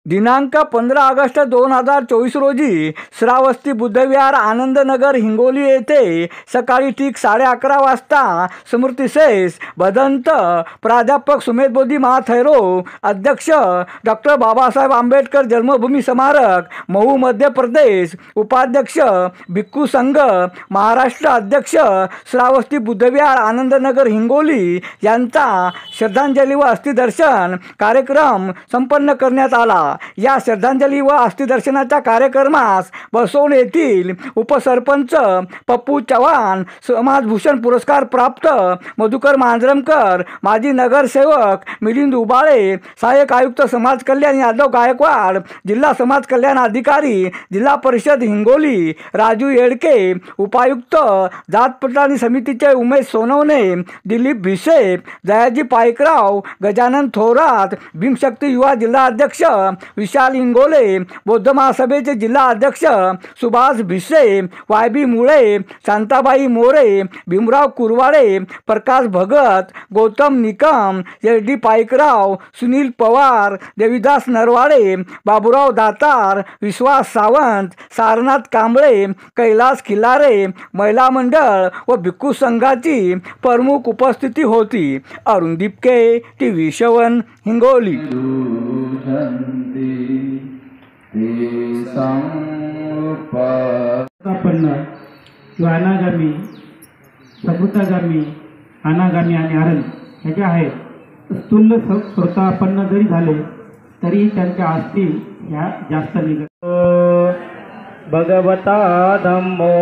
दिनांक 15 ऑगस्ट 2024 रोजी श्रावस्ती बुद्धविहार आनंदनगर हिंगोली येथे सकाळी ठीक 11:30 वाजता स्मृतिशेष भदंत प्राध्यापक सुमेध बोधी महाथैरो अध्यक्ष डॉक्टर बाबासाहेब आंबेडकर जन्मभूमी स्मारक महू मध्य प्रदेश उपाध्यक्ष भिक्खू संघ महाराष्ट्र अध्यक्ष श्रावस्ती बुद्धविहार आनंदनगर हिंगोली यांचा श्रद्धांजली व अस्थिदर्शन कार्यक्रम संपन्न करण्यात आला। या श्रद्धांजली व अस्थिदर्शनाच्या कार्यक्रमास बसवण येथील उपसरपंच पप्पू चव्हाण, समाजभूषण पुरस्कार प्राप्त मधुकर मांजरमकर, माजी नगरसेवक मिलिंद उबाळे, सहाय्यक आयुक्त समाज कल्याण यादव गायकवाड, जिल्हा समाज कल्याण अधिकारी जिल्हा परिषद हिंगोली राजू येडके, उपायुक्त जात पडताळणी समितीचे उमेश सोनवणे, दिलीप भिसे, जयाजी पाईकराव, गजानन थोरात, भीमशक्ती युवा जिल्हा अध्यक्ष विशाल इंगोले, बौद्ध महासभेचे जिल्हा अध्यक्ष सुभाष भिसे, वायबी मुळे, शांताबाई मोरे, भीमराव कुरवाडे, प्रकाश भगत, गौतम निकम, एस.डी. पाईकराव, सुनील पवार, देवीदास नरवाडे, बाबूराव दातार, विश्वास सावंत, सारनाथ कांबळे, कैलास खिलारे, महिला मंडळ व भिक्खू संघाची प्रमुख उपस्थिती होती। अरुण दिपके, TV 7 हिंगोली। किंवा अनागामी, सकृतागामी, अनागामी आणि आरण हे जे आहेत स्थूल स्रोतापन्न जरी झाले तरी त्यांच्या आस्ती ह्या जास्त निघत। भगवता धम्मो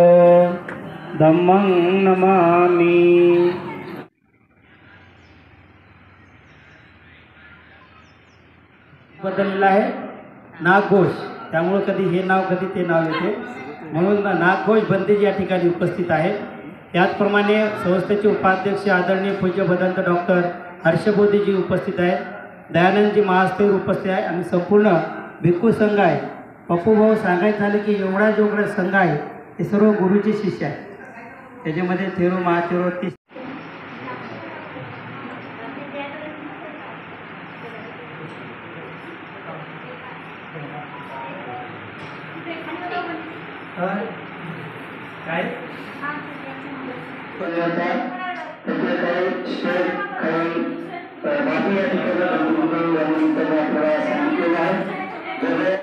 धम्मं नमामि। बदललेला आहे नागघोष, त्यामुळे कधी हे नाव कधी ते नाव येते, म्हणून नागघोष बंदेज या ठिकाणी उपस्थित आहे। त्याचप्रमाणे संस्थेचे उपाध्यक्ष आदरणीय पूज्य भदंत डॉक्टर हर्षबोधीजी उपस्थित आहेत, दयानंदजी महास्थैर उपस्थित आहे आणि संपूर्ण भिक्खू संघ आहे। पप्पू भाऊ सांगायचं झालं की एवढा जेवढा संघ आहे ते सर्व गुरुचे शिष्य आहेत, त्याच्यामध्ये थेरो महाथेरो काय